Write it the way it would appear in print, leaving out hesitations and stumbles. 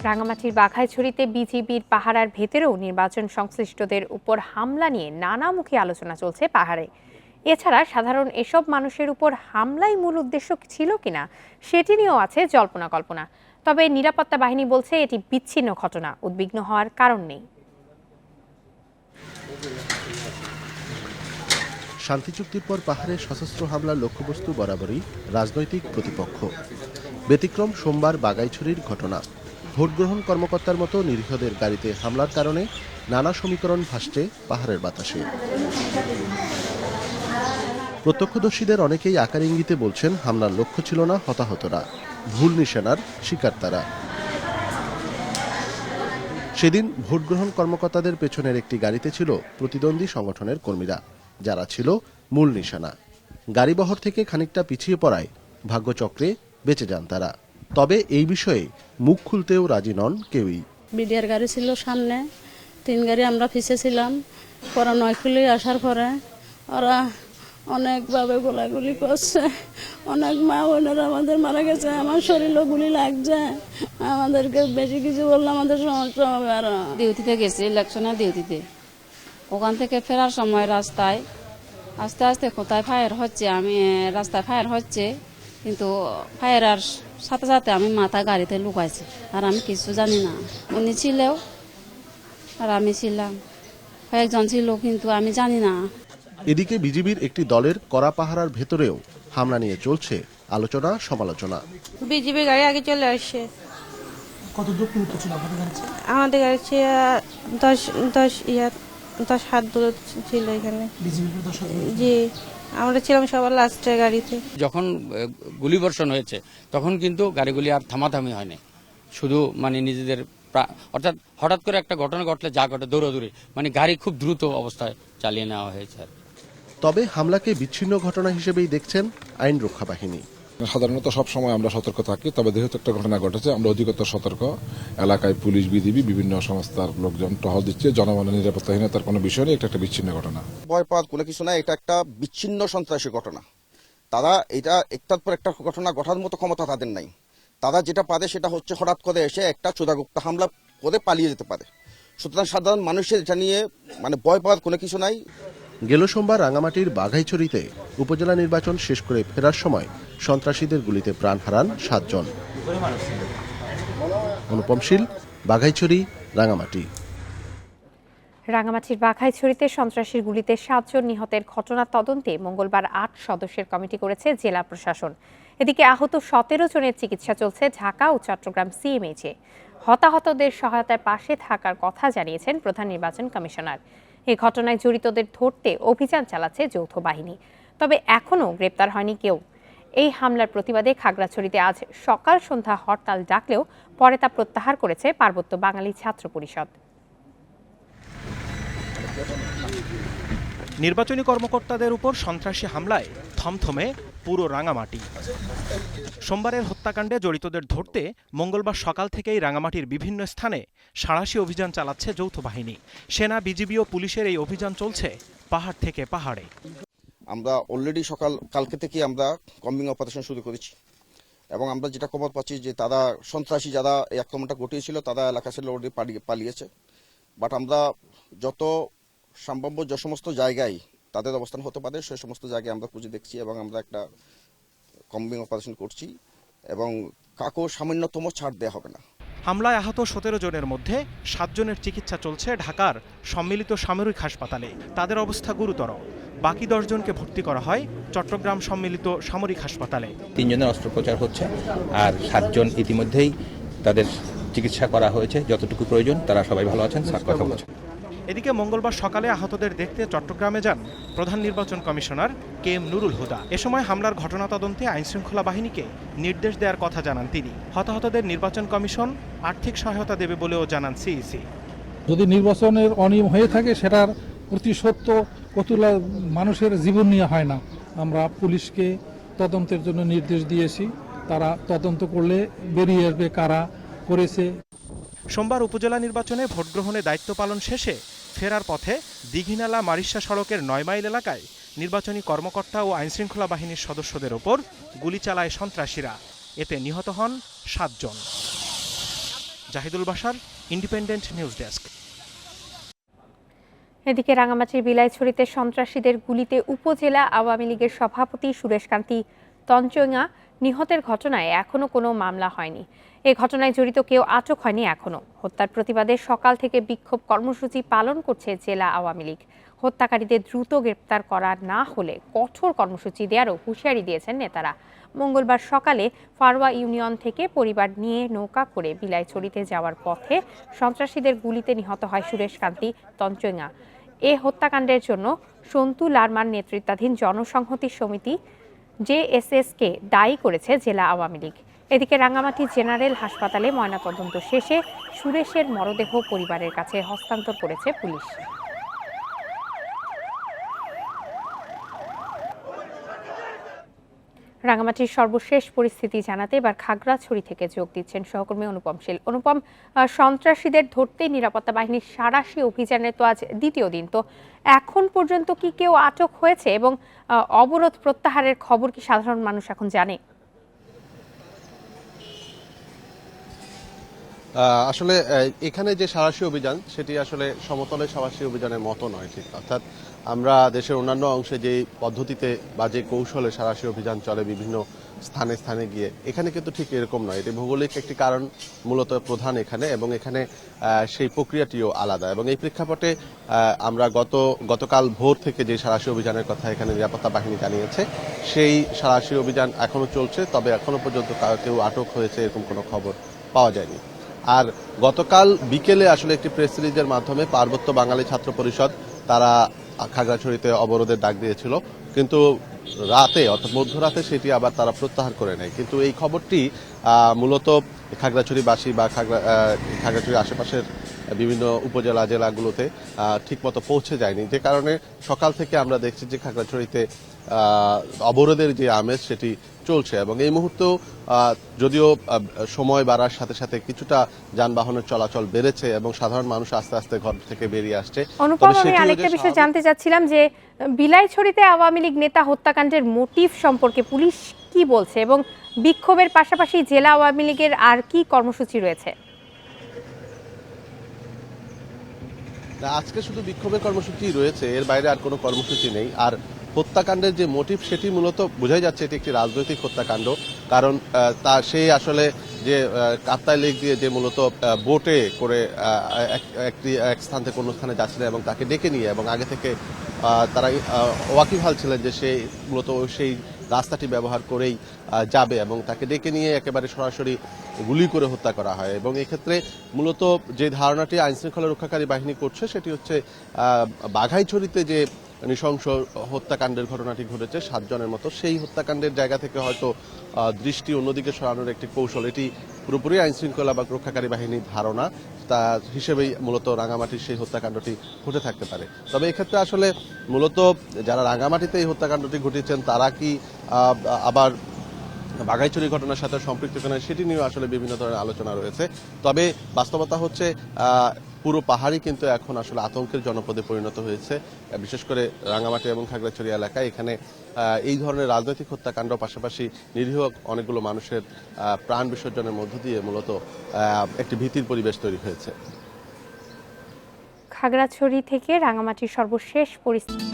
রাঙামাটির বাঘাইছড়িতে বিজিবির পাহারার ভেতরেও নির্বাচন সংশ্লিষ্টদের উপর হামলা নিয়ে নানামুখী আলোচনা চলছে পাহাড়ে। এছাড়া সাধারণ এসব মানুষের উপর হামলাই মূল উদ্দেশ্য ছিল কিনা সেটি নিয়েও আছে জল্পনা কল্পনা। তবে নিরাপত্তা বাহিনী বলছে এটি বিচ্ছিন্ন ঘটনা, উদ্বিগ্ন হওয়ার কারণ নেই। শান্তি চুক্তির পর পাহাড়ে সশস্ত্র হামলার লক্ষ্যবস্তু বরাবরই রাজনৈতিক প্রতিপক্ষ। ব্যতিক্রম সোমবার বাঘাইছড়ির ঘটনা। ভোটগ্রহণ কর্মকর্তার মতো নিরীহদের গাড়িতে হামলার কারণে নানা সমীকরণ ভাসছে পাহাড়ের বাতাসে। প্রত্যক্ষদর্শীদের অনেকেই আকার ইঙ্গিতে বলছেন হামলার লক্ষ্য ছিল না হতাহতরা, ভুল নিশানার শিকার তারা। সেদিন ভোটগ্রহণ কর্মকর্তাদের পেছনের একটি গাড়িতে ছিল প্রতিদ্বন্দ্বী সংগঠনের কর্মীরা, যারা ছিল মূল নিশানা। গাড়িবহর থেকে খানিকটা পিছিয়ে পড়ায় ভাগ্যচক্রে বেঁচে যান তারা। তবে এই বিষয়ে মুখ খুলতেও রাজি নন কেউই। বিডিআর গাড়ি ছিল সামনে, 3 গাড়ি আমরা পিছিয়ে ছিলাম। পরে 9 কিলো আসার পরে ওরা অনেকভাবে গোলাগুলি করছে। অনেক মা বোনেরা আমাদের মারা গেছে, আমার শরীরও গুলি লাগছে। আমাদেরকে বেশি কিছু বললে আমাদের সমস্যা হবে। আর ডিউটিতে গেছি, ইলেকশনের ডিউটিতে। ওখান থেকে ফেরার সময় রাস্তায় আস্তে আস্তে কোথায় ফায়ার হচ্ছে, আমি রাস্তায় ফায়ার হচ্ছে, কিন্তু ফায়ার সাথে সাথে আমি মাথা গাড়িতে লুকাইছি, আর আমি কিছু জানি না। উনি ছিলেও আর আমি ছিলাম, কয়েকজন ছিল, কিন্তু আমি জানি না। এদিকে বিজিবির একটি দলের কড়া পাহারার ভেতরেও হামলা নিয়ে চলছে আলোচনা সমালোচনা। বিজিবি গাড়ি আগে চলে আসছে। কত দূর দূরত্ব ছিল আপনাদের গাড়ি? আমাদের গাড়ি 10 হাত দূর ছিল এখানে। জি, আমরা ছিলাম সবার লাস্টের গাড়িতে। যখন গুলিবর্ষণ হয়েছে তখন কিন্তু গাড়িগুলি আর থামাথামি হয়নি, শুধু নিজেদের অর্থাৎ হঠাৎ করে একটা ঘটনা ঘটলে যা ঘটে দৌড়াদৌড়ি, গাড়ি খুব দ্রুত অবস্থায় চালিয়ে নেওয়া হয়েছে। তবে হামলাকে বিচ্ছিন্ন ঘটনা হিসেবেই দেখছেন আইন রক্ষা বাহিনী। সাধারণত সবসময় আমরা সতর্ক থাকি, তবে যেহেতু একটা ঘটনা ঘটেছে আমরা অধিকতর সতর্ক। এলাকায় পুলিশ, বিজিবি, বিভিন্ন সংস্থার লোকজন টহল দিচ্ছে। জনগণের নিরাপত্তাহীনতার কোনো বিষয় নেই, এটা একটা বিচ্ছিন্ন ঘটনা। ভয় পাওয়ার কোনো কিছু নাই, এটা একটা বিচ্ছিন্ন সন্ত্রাসী ঘটনা। তারা এটা একটার পর একটা ঘটনা ঘটার মতো ক্ষমতা তাদের নাই। তারা যেটা পারে সেটা হচ্ছে হঠাৎ করে এসে একটা চোদাগুপ্ত হামলা করে পালিয়ে যেতে পারে। সুতরাং সাধারণ মানুষের এটা নিয়ে ভয় পাওয়ার কোনো কিছু নাই। গেল সোমবার রাঙামাটির বাঘাইছড়িতে উপজেলা নির্বাচন শেষ করে ফেরার সময় সন্ত্রাসীদের গুলিতে প্রাণ হারান 7 জন। অনুপম শীল, বাঘাইছড়ি, রাঙামাটি। রাঙামাটির বাঘাইছড়িতে সন্ত্রাসীর গুলিতে 7 জন নিহতের ঘটনা তদন্তে মঙ্গলবার 8 সদস্যের কমিটি করেছে জেলা প্রশাসন। এদিকে আহত 17 জনের চিকিৎসা চলছে ঢাকা ও চট্টগ্রাম সিএমএইচে। হতাহতদের সহায়তায় পাশে থাকার কথা জানিয়েছেন প্রধান নির্বাচন কমিশনার। এই ঘটনায় জড়িতদের ধরতে অভিযান চালাচ্ছে যৌথ বাহিনী, তবে এখনও গ্রেপ্তার হয়নি কেউ। এই হামলার প্রতিবাদে খাগড়াছড়িতে আজ সকাল সন্ধ্যা হরতাল ডাকলেও পরে তা প্রত্যাহার করেছে পার্বত্য বাঙালি ছাত্র পরিষদ। নির্বাচনী কর্মকর্তাদের উপর সন্ত্রাসী হামলায় থমথমে পুরো রাঙামাটি। সোমবারের হত্যাকাণ্ডে জড়িতদের ধরতে মঙ্গলবার সকাল থেকেই রাঙামাটির বিভিন্ন স্থানে সাঁড়াশি অভিযান চালাচ্ছে যৌথ বাহিনী। সেনা, বিজিবি ও পুলিশের এই অভিযান চলছে পাহাড় থেকে পাহাড়ে। আমরা অলরেডি কালকে থেকে আমরা কম্বিং অপারেশন শুরু করেছি, এবং আমরা যেটা খবর পাচ্ছি যে তারা সন্ত্রাসী যারা এই আক্রমণটা ঘটিয়েছিল তারা এলাকা ছেড়ে অলরেডি পালিয়েছে। বাট আমরা যত সম্ভাব্য যে সমস্ত জায়গায় তাদের অবস্থান হতে পারে সে সমস্ত জায়গায় আমরা খুঁজে দেখছি, এবং আমরা একটা কম্বিং অপারেশন করছি, এবং কাকেও সামান্যতম ছাড় দেওয়া হবে না। হামলায় আহত 17 জনের মধ্যে 7 জনের চিকিৎসা চলছে ঢাকার সম্মিলিত সামরিক হাসপাতালে। তাদের অবস্থা গুরুতর। বাকি 10 জনকে ভর্তি করা হয় চট্টগ্রাম সম্মিলিত সামরিক হাসপাতালে। 3 জনের অস্ত্রোপচার হচ্ছে, আর 7 জন ইতিমধ্যেই তাদের চিকিৎসা করা হয়েছে। যতটুকু প্রয়োজন তারা সবাই ভালো আছেন, স্যার কথা বলছেন। এদিকে মঙ্গলবার সকালে আহতদের দেখতে চট্টগ্রামে যান প্রধান নির্বাচন কমিশনার KM নুরুল হুদা। এ সময় হামলার ঘটনা তদন্তে আইনশৃঙ্খলা বাহিনীকে নির্দেশ দেওয়ার কথা জানান তিনি। হতাহতদের নির্বাচন কমিশন আর্থিক সহায়তা দেবে বলেও জানান সিইসি। যদি নির্বাচনের অনিয়ম হয়ে থাকে সেটার প্রতিশোধ তো কতগুলো মানুষের জীবন নিয়ে হয় না। আমরা পুলিশকে তদন্তের জন্য নির্দেশ দিয়েছি, তারা তদন্ত করলে বেরিয়ে আসবে কারা করেছে। সোমবার উপজেলা নির্বাচনে ভোট গ্রহণে দায়িত্ব পালন শেষে ফেরার পথে দীঘিনালা মারিশা সড়কের 9 মাইল এলাকায় নির্বাচনী কর্মকর্তা ও আইনশৃঙ্খলা বাহিনীর সদস্যদের ওপর গুলি চালায় সন্ত্রাসীরা। এতে নিহত হন 7 জন। Zahidul Bashar, Independent news desk. এদিকে রাঙামাটির বিলাইছড়িতে সন্ত্রাসীদের গুলিতে উপজেলা আওয়ামী লীগের সভাপতি সুরেশকান্তি তঞ্চঙ্গা নিহতের ঘটনায় এখনো কোনো মামলা হয়নি। এ ঘটনায় জড়িত কেউ আটক হয়নি এখনো। হত্যার প্রতিবাদে সকাল থেকে বিক্ষোভ কর্মসূচি পালন করছে জেলা আওয়ামী লীগ। হত্যাকারীদের দ্রুত গ্রেপ্তার করা না হলে কঠোর কর্মসূচি দেওয়ারও হুঁশিয়ারি দিয়েছেন নেতারা। মঙ্গলবার সকালে ফারওয়া ইউনিয়ন থেকে পরিবার নিয়ে নৌকা করে বিলাইছড়িতে যাওয়ার পথে সন্ত্রাসীদের গুলিতে নিহত হয় সুরেশকান্তি তঞ্চঙ্গা। এ হত্যাকাণ্ডের জন্য সন্তু লারমার নেতৃত্বাধীন জনসংহতি সমিতি জেএসএসকে দায়ী করেছে জেলা আওয়ামী লীগ। এদিকে রাঙামাটি জেনারেল হাসপাতালে ময়নাতদন্ত শেষে সুরেশের মরদেহ পরিবারের কাছে হস্তান্তর করেছে পুলিশ। রাঙামাটির সর্বশেষ পরিস্থিতি জানাতে এবার খাগড়াছড়ি থেকে যোগ দিচ্ছেন সহকর্মী অনুপম শীল। অনুপম, সন্ত্রাসীদের ধরতে নিরাপত্তা বাহিনীর সাঁড়াশি অভিযানের তো আজ দ্বিতীয় দিন, তো এখন পর্যন্ত কি কেউ আটক হয়েছে এবং অবরোধ প্রত্যাহারের খবর কি সাধারণ মানুষ এখন জানে? আসলে এখানে যে সাঁড়াশি অভিযান সেটি আসলে সমতলের সাঁড়াশি অভিযানের মতো নয়, ঠিক। অর্থাৎ আমরা দেশের অন্যান্য অংশে যে পদ্ধতিতে বা যে কৌশলে সাঁড়াশি অভিযান চলে বিভিন্ন স্থানে স্থানে গিয়ে, এখানে কিন্তু ঠিক এরকম নয়। এটি ভৌগোলিক একটি কারণ মূলত প্রধান এখানে, এবং এখানে সেই প্রক্রিয়াটিও আলাদা। এবং এই প্রেক্ষাপটে আমরা গতকাল ভোর থেকে যে সাঁড়াশি অভিযানের কথা এখানে নিরাপত্তা বাহিনী জানিয়েছে, সেই সাঁড়াশি অভিযান এখনো চলছে। তবে এখনো পর্যন্ত কেউ আটক হয়েছে এরকম কোনো খবর পাওয়া যায়নি। আর গতকাল বিকেলে আসলে একটি প্রেস রিলিজের মাধ্যমে পার্বত্য বাঙালি ছাত্র পরিষদ তারা খাগড়াছড়িতে অবরোধের ডাক দিয়েছিল, কিন্তু রাতে অর্থাৎ মধ্যরাতে সেটি আবার তারা প্রত্যাহার করে নেয়। কিন্তু এই খবরটি মূলত খাগড়াছড়িবাসী বা খাগড়াছড়ির আশেপাশের বিভিন্ন উপজেলা জেলাগুলোতে ঠিকমতো পৌঁছে যায়নি, যে কারণে সকাল থেকে আমরা দেখছি যে খাগড়াছড়িতে অবরোধের যে আমেজ সেটি চলছে। এবং এই মুহূর্তেও যদিও সময় বাড়ার সাথে সাথে কিছুটা যানবাহনের চলাচল বেড়েছে এবং সাধারণ মানুষ আস্তে আস্তে ঘর থেকে বেরিয়ে আসছে। অনুপম, আমি আরেকটা বিষয় জানতে চাচ্ছিলাম যে বিলাইছড়িতে আওয়ামী লীগ নেতা হত্যাকাণ্ডের মোটিভ সম্পর্কে পুলিশ কি বলছে এবং বিক্ষোভের পাশাপাশি জেলা আওয়ামী লীগের আর কি কর্মসূচি রয়েছে? আজকে শুধু বিক্ষোভের কর্মসূচি রয়েছে, এর বাইরে আর কোনো কর্মসূচি নেই। আর হত্যাকাণ্ডের যে মোটিভ সেটি মূলত বোঝাই যাচ্ছে এটি একটি রাজনৈতিক হত্যাকাণ্ড, কারণ সে আসলে যে কাপ্তাই লেক দিয়ে যে মূলত বোটে করে এক স্থান থেকে অন্য স্থানে যাচ্ছিলেন এবং তাকে ডেকে নিয়ে, এবং আগে থেকে তারা ওয়াকিবহাল ছিলেন যে সে মূলত সেই রাস্তাটি ব্যবহার করেই যাবে, এবং তাকে ডেকে নিয়ে একেবারে সরাসরি গুলি করে হত্যা করা হয়। এবং এক্ষেত্রে মূলত যে ধারণাটি আইনশৃঙ্খলা রক্ষাকারী বাহিনী করছে সেটি হচ্ছে বাঘাইছড়িতে যে নৃশংস হত্যাকাণ্ডের ঘটনাটি ঘটেছে 7 জনের মতো, সেই হত্যাকাণ্ডের জায়গা থেকে হয়তো দৃষ্টি অন্যদিকে সরানোর একটি কৌশল, এটি পুরোপুরি আইনশৃঙ্খলা বা রক্ষাকারী বাহিনীর ধারণা, তা হিসেবেই মূলত রাঙামাটির সেই হত্যাকাণ্ডটি ঘটে থাকতে পারে। তবে এক্ষেত্রে আসলে মূলত যারা রাঙামাটিতে এই হত্যাকাণ্ডটি ঘটিয়েছেন তারা কি আবার বাঘাইছড়ি ঘটনার সাথে সম্পৃক্ত কিনা সেটি নিয়েও আসলে বিভিন্ন ধরনের আলোচনা রয়েছে। তবে বাস্তবতা হচ্ছে পুরো পাহাড়ই কিন্তু এখন আসলে আতঙ্কের জনপদে পরিণত হয়েছে, বিশেষ করে রাঙামাটি এবং খাগড়াছড়ি এলাকায়। এখানে এই ধরনের রাজনৈতিক হত্যাকাণ্ড পাশাপাশি নিরীহ অনেকগুলো মানুষের প্রাণ বিসর্জনের মধ্য দিয়ে মূলত একটি ভীতির পরিবেশ তৈরি হয়েছে। খাগড়াছড়ি থেকে রাঙামাটির সর্বশেষ পরিস্থিতি।